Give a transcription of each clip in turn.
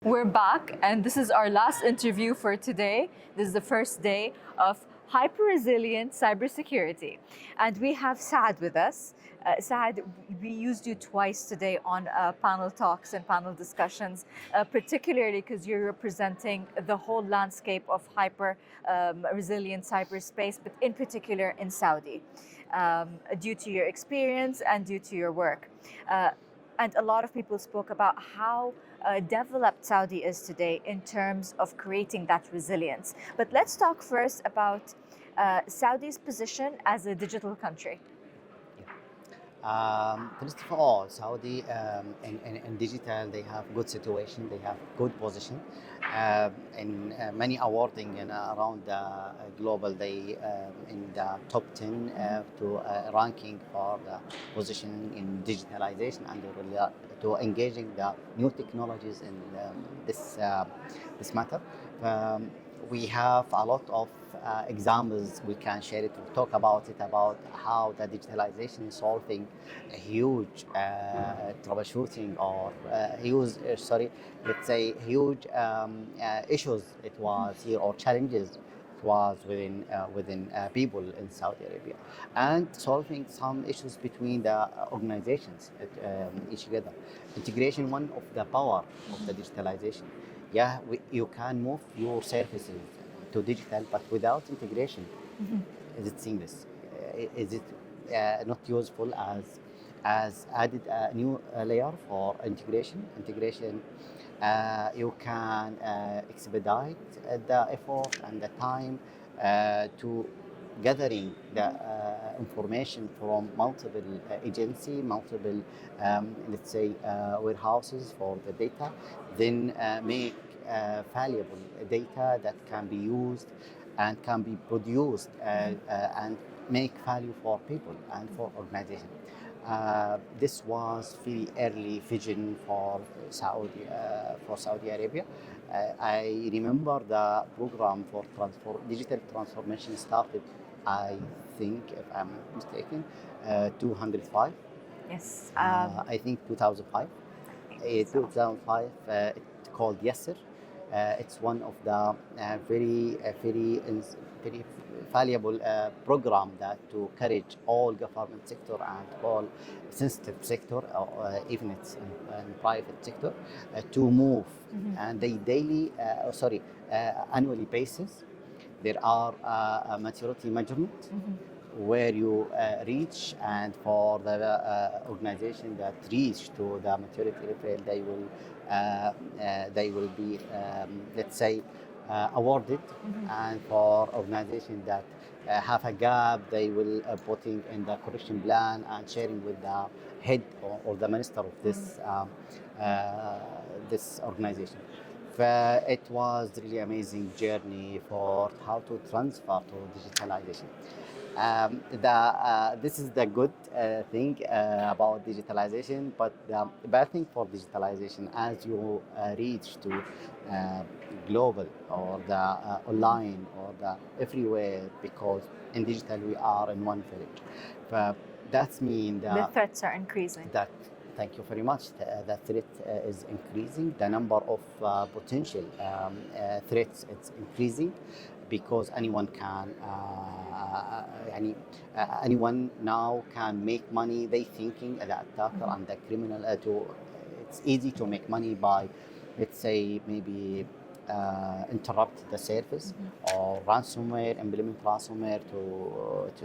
We're back, and this is our last interview for today. This is the first day of hyper-resilient cybersecurity. And we have Saad with us. Saad, we used you twice today on panel talks and panel discussions, particularly because you're representing the whole landscape of hyper-resilient cyberspace, but in particular in Saudi, due to your experience and due to your work. And a lot of people spoke about how developed Saudi is today in terms of creating that resilience. But let's talk first about Saudi's position as a digital country. First of all, Saudi in digital, they have good situation, they have good position. In many awarding around the global, they in the top 10 to ranking for the position in digitalization and to engaging the new technologies in this matter. We have a lot of examples we can share it. We talk about it, about how the digitalization is solving a huge troubleshooting or let's say huge issues it was here, or challenges it was within people in Saudi Arabia, and solving some issues between the organizations each together. Integration, one of the power of the digitalization. Yeah, you can move your services to digital, but without integration, is it seamless? Is it not useful as added a new layer for integration? You can expedite the effort and the time to gathering the information from multiple agency, multiple let's say warehouses for the data, then make valuable data that can be used and can be produced and make value for people and for organization. This was very early vision for Saudi Arabia. I remember the program for digital transformation started, I think, if I'm mistaken, 205. Yes. I think 2005. 2005. It's called Yasser. It's one of the very valuable program that to encourage all government sector and all sensitive sector, even it's in private sector, to move. And they annually basis. There are a maturity measurement where you reach, and for the organization that reach to the maturity level, they will be let's say awarded. And for organizations that have a gap, they will putting in the correction plan and sharing with the head or the minister of this organization. It was really amazing journey for how to transfer to digitalization. This is the good thing about digitalization, but the bad thing for digitalization, as you reach to global or the online or the everywhere, because in digital we are in one village. That means the threats are increasing. Thank you very much. The threat is increasing. The number of potential threats is increasing, because anyone can, anyone now can make money. They thinking the attacker and the criminal it's easy to make money by, let's say, maybe interrupt the service, or ransomware, implement ransomware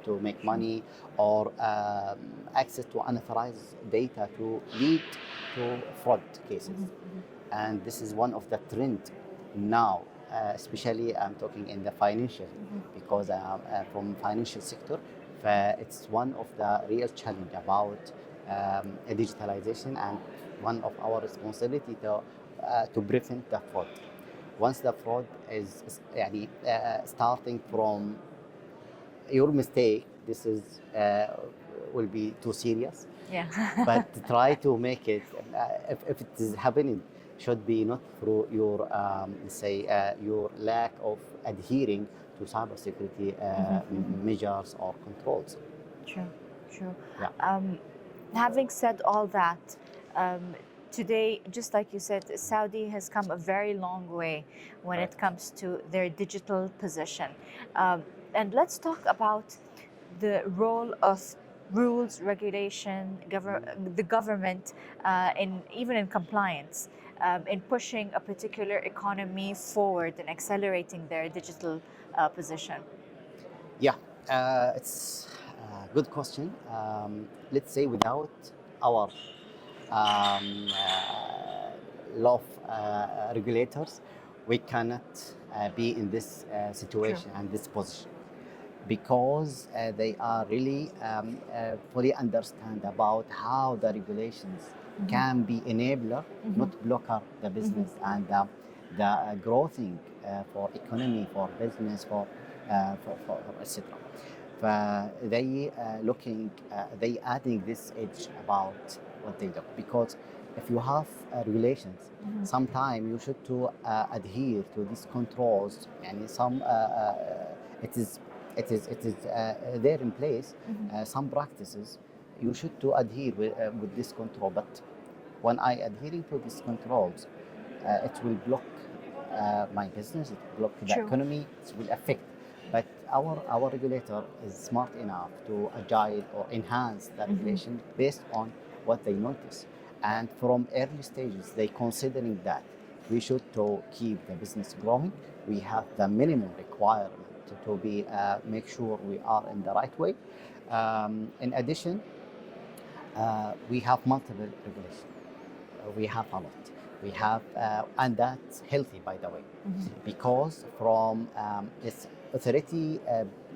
to make money, or access to unauthorized data to lead to fraud cases. And this is one of the trend now, especially I'm talking in the financial, because from financial sector, it's one of the real challenge about digitalization, and one of our responsibility to prevent the fraud. Once the fraud is starting from your mistake, this is will be too serious. Yeah. But try to make it, if it is happening, should be not through your your lack of adhering to cybersecurity measures or controls. True. Yeah. Having said all that, today, just like you said, Saudi has come a very long way when Right. it comes to their digital position. And let's talk about the role of rules, regulation, the government, in even in compliance, in pushing a particular economy forward and accelerating their digital position. Yeah, it's a good question. Let's say without our law regulators, we cannot be in this True. situation and this position because they are really fully understand about how the regulations can be enabler, not blocker the business and the growing for economy, for business, for etc. They looking, they adding this edge about what they do because if you have regulations, sometimes you should to adhere to these controls and some it is there in place some practices you should to adhere with this control, but when I adhering to these controls it will block my business, it will block the True. economy, it will affect. But our regulator is smart enough to agile or enhance the regulation based on what they notice. And from early stages, they considering that we should to keep the business growing. We have the minimum requirement to be make sure we are in the right way. In addition, we have multiple regulations. We have a lot. We have, and that's healthy, by the way, because from its authority,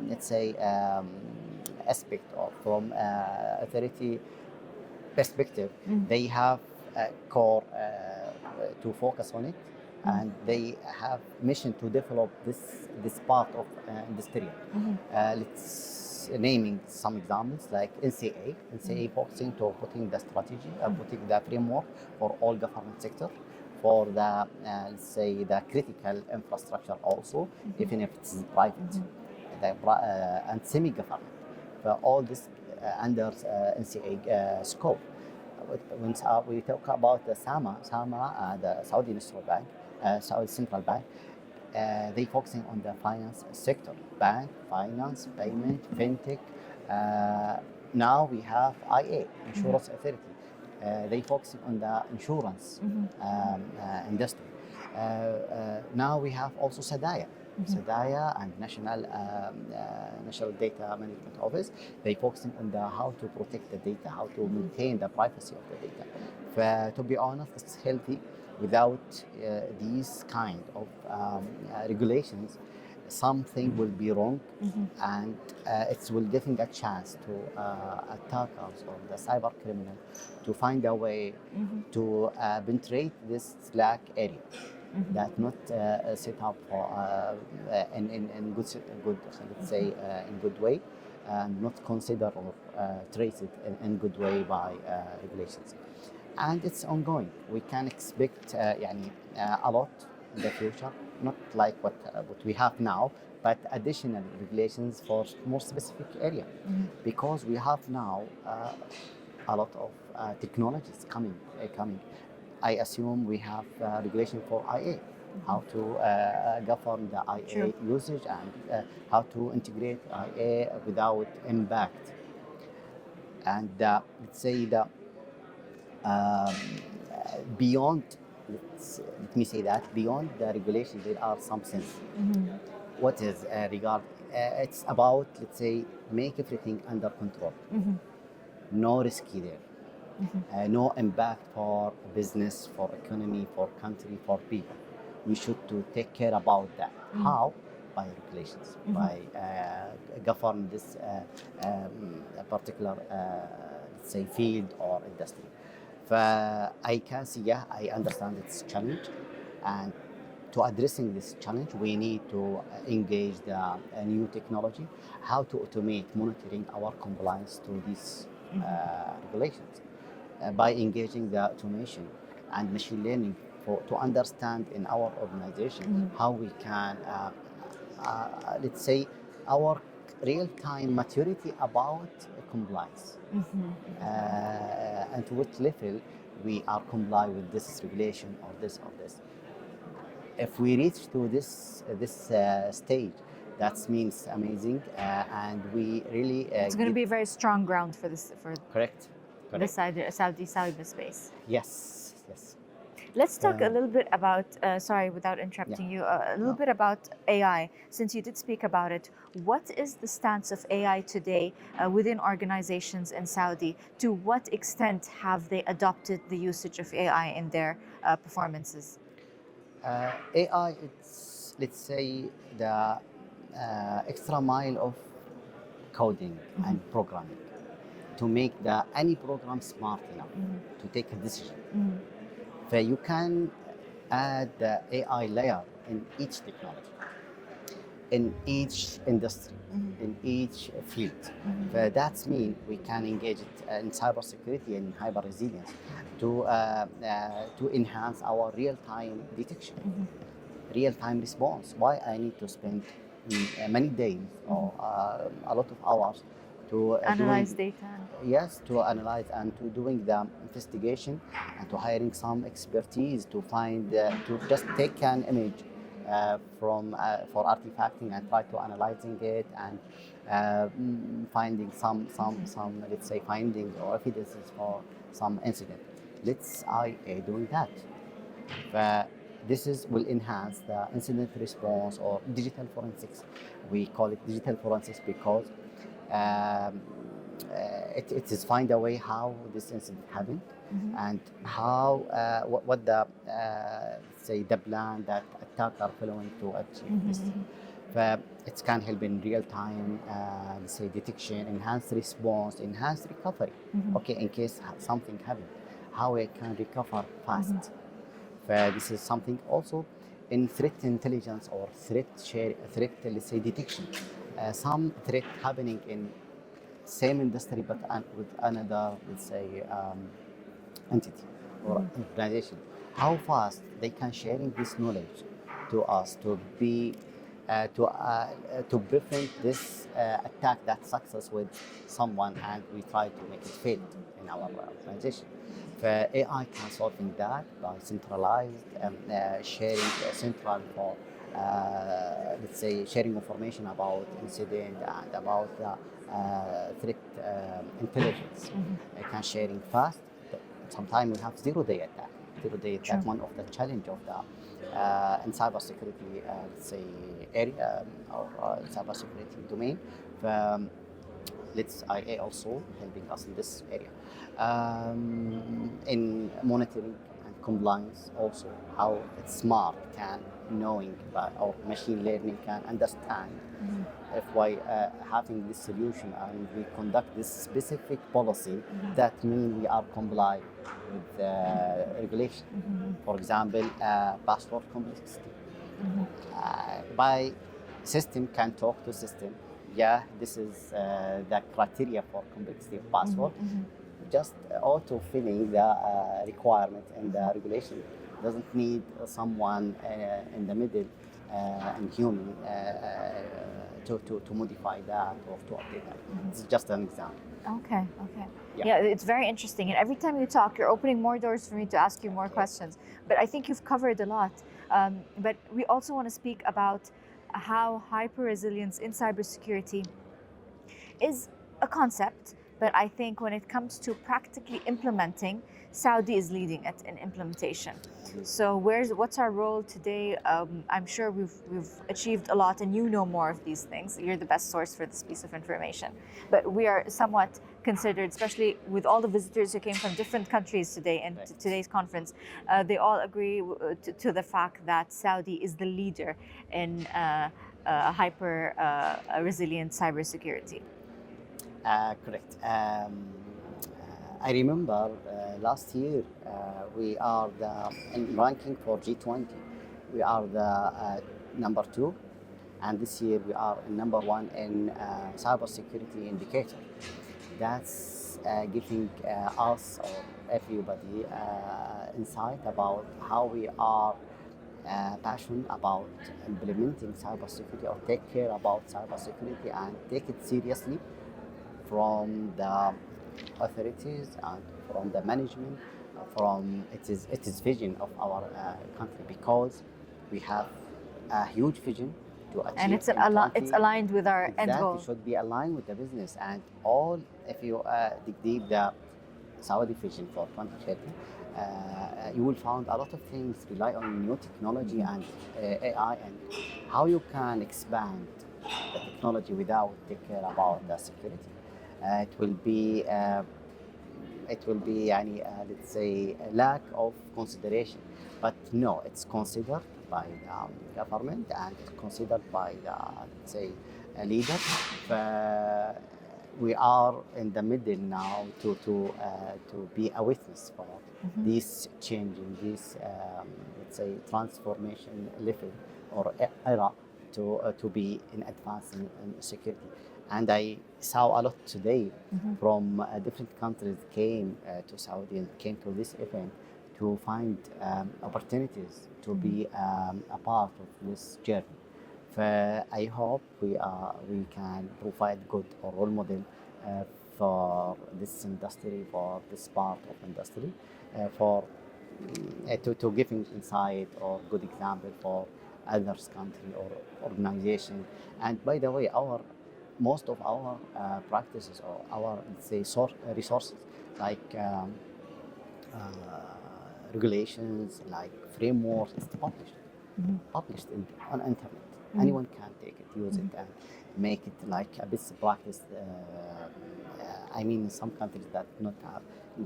let's say, aspect or from authority perspective, they have a core to focus on it, and they have mission to develop this part of industry. Let's naming some examples like NCA focusing to putting the strategy, putting the framework for all government sector, for the let's say the critical infrastructure also, even if it's private, and semi-government. All this under NCA scope. When we talk about the SAMA, the Saudi National Bank, Saudi Central Bank, they focusing on the finance sector, bank, finance, payment, fintech. Now we have IA, Insurance Authority. They focusing on the insurance industry. Now we have also SADAYA and National Data Management Office. They focusing on the how to protect the data, how to maintain the privacy of the data. To be honest, it's healthy. Without these kind of regulations, something will be wrong, and it will giving a chance to attackers or the cyber criminal to find a way to penetrate this slack area that not set up for in good let's say in good way, and not consider or trace it in good way by regulations. And it's ongoing. We can expect a lot in the future, not like what we have now, but additional regulations for more specific area, because we have now a lot of technologies coming. I assume we have regulation for IA, how to govern the IA Sure. usage, and how to integrate IA without impact. And let's say the beyond, let me say that beyond the regulation, there are some sense. What is regard? It's about, let's say, make everything under control. No risky there. No impact for business, for economy, for country, for people. We should to take care about that. How? By regulations, by govern this particular, let's say, field or industry. I can see, yeah, I understand it's a challenge, and to addressing this challenge, we need to engage the new technology, how to automate monitoring our compliance to these regulations by engaging the automation and machine learning to understand in our organization how we can, let's say, our real-time maturity about compliance, and to what level we are comply with this regulation or this or this. If we reach to this stage, that means amazing, and we really It's going to be a very strong ground for correct, the correct. Saudi cyberspace. Yes, yes. Let's talk a little bit about, sorry, without interrupting you, a little bit about AI. Since you did speak about it, what is the stance of AI today within organizations in Saudi? To what extent have they adopted the usage of AI in their performances? AI, it's, let's say, the extra mile of coding and programming to make any program smart enough to take a decision. So you can add the AI layer in each technology, in each industry, in each field. So that means we can engage it in cybersecurity and hyper resilience to enhance our real-time detection, real-time response. Why I need to spend many days or a lot of hours to Analyze data. Yes, to analyze and to doing the investigation and to hiring some expertise to find to just take an image from for artifacting and try to analyzing it and finding some let's say finding or evidences for some incident. Let's IA doing that. This will enhance the incident response or digital forensics. We call it digital forensics because it is find a way how this incident happened and how what the say the plan that attacker following to achieve this. It can help in real time, say detection, enhanced response, enhanced recovery. Okay, in case something happened, how it can recover fast. This is something also in threat intelligence or threat let's say detection. Some threat happening in same industry but with another, let's say, entity or organization. How fast they can sharing this knowledge to us to be to prevent this attack that success with someone and we try to make it fail in our organization. AI can solving that by centralized sharing central for let's say sharing information about incident and about the threat intelligence. I can sharing fast. Sometimes we have 0-day attack. 0-day attack, one of the challenge of the in cybersecurity, let's say area or cybersecurity domain. Let's IA also helping us in this area in monitoring and compliance. Also, how smart can knowing or machine learning can understand if by having this solution and we conduct this specific policy, that means we are comply with the regulation. For example, password complexity. By system can talk to system. Yeah, this is the criteria for complexity of password. Just auto filling the requirement and the regulation doesn't need someone in the middle and human to modify that or to update that. It's just an example. Okay. Yeah, it's very interesting. And every time you talk, you're opening more doors for me to ask you more questions. But I think you've covered a lot. But we also want to speak about how hyper-resilience in cybersecurity is a concept, but I think when it comes to practically implementing, Saudi is leading it in implementation. So what's our role today? I'm sure we've achieved a lot and you know more of these things. You're the best source for this piece of information. But we are somewhat considered, especially with all the visitors who came from different countries today in today's conference, they all agree to the fact that Saudi is the leader in hyper-resilient cybersecurity. Correct. I remember last year we are in ranking for G20. We are the number 2, and this year we are number 1 in cybersecurity indicator. That's giving us or everybody insight about how we are passionate about implementing cybersecurity or take care about cybersecurity and take it seriously, from the authorities and from the management, from the business, from the government, from the citizens. This is just an example. Okay. Okay. Yeah. Yeah, it's very interesting. And every time you talk, you're opening more doors for me to ask you more questions. But I think you've covered a lot. But from it is vision of our country, because we have a huge vision to achieve. And it's in 20. aligned with our end Exactly, goal. should be aligned with the business and all. If you dig deep the Saudi vision for 2030, you will find a lot of things rely on new technology and AI, and how you can expand the technology without take care about the security. It will be يعني, let's say a lack of consideration, but no, it's considered by the government and considered by the, let's say, leaders. We are in the middle now to be a witness for this changing, this let's say transformation level or era to be in advancing in security. And I saw a lot today from different countries came to Saudi and came to this event to find opportunities to be a part of this journey. I hope we can provide good or role model for this industry, for this part of industry, for to giving insight or good example for others country or organization. And by the way, most of our practices or our, let's say, resources like regulations, like frameworks, it's published on internet. Anyone can take it, use it, and make it like a business practice. I mean, some countries that do not have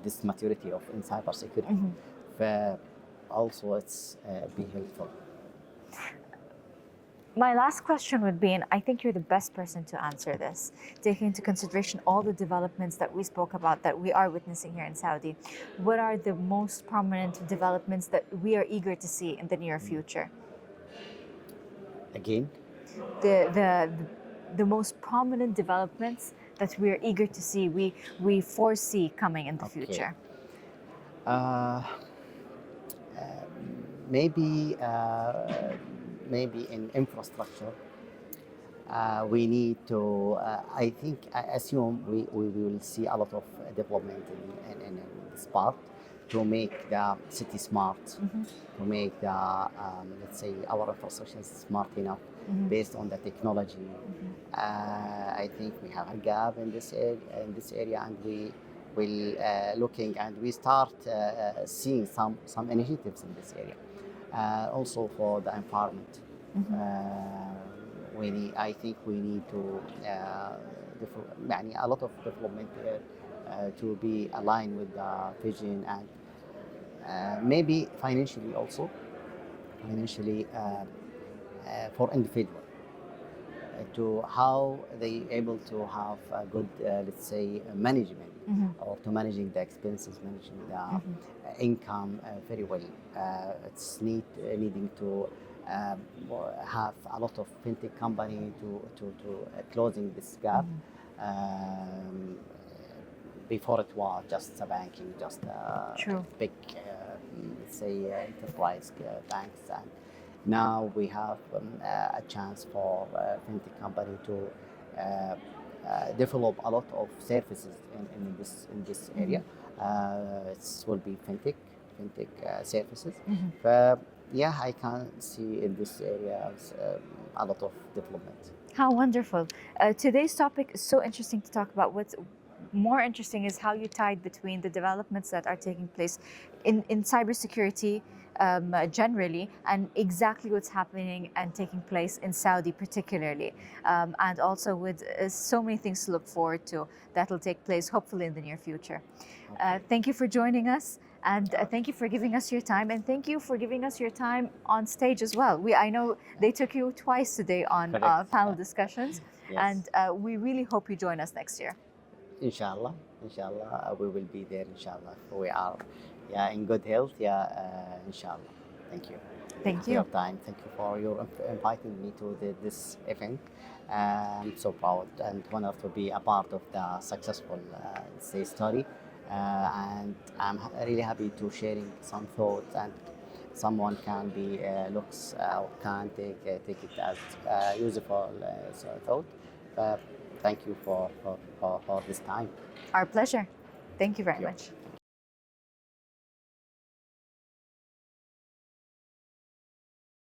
this maturity of in cybersecurity, also it's be helpful. My last question would be, and I think you're the best person to answer this, taking into consideration all the developments that we spoke about that we are witnessing here in Saudi, what are the most prominent developments that we are eager to see in the near future? Again? The most prominent developments that we are eager to see, we foresee coming in the future. Maybe in infrastructure, we need to, I assume we will see a lot of development in this part to make the city smart, to make the, let's say, our infrastructure smart enough based on the technology. I think we have a gap in this area, and we will looking, and we start seeing some initiatives in this area. Also for the environment, I think we need to a lot of development to be aligned with the vision, and maybe financially also, for individual, to how they able to have a good, let's say, management, or to managing the expenses, managing the income very well. It's needing to have a lot of fintech company to closing this gap. Before it was just a banking, just big, let's say, enterprise banks, and now we have a chance for fintech company to develop a lot of services in this area. It will be fintech services. Yeah, I can see in this area a lot of development. How wonderful. Today's topic is so interesting to talk about. What's more interesting is how you tied between the developments that are taking place in cybersecurity generally, and exactly what's happening and taking place in Saudi particularly, and also with so many things to look forward to that will take place hopefully in the near future. Thank you for joining us, and thank you for giving us your time, and thank you for giving us your time on stage as well. I know they took you twice today on panel discussions. Yes. And we really hope you join us next year. Inshallah, we will be there. Inshallah, we are, in good health. Inshallah. Thank you. Thank you for your time. Thank you for your inviting me to this event. I'm so proud and honored to be a part of the successful say story, and I'm really happy to sharing some thoughts, and someone can be looks or can take it as useful thought. Thank you for this time. Our pleasure. Thank you very much.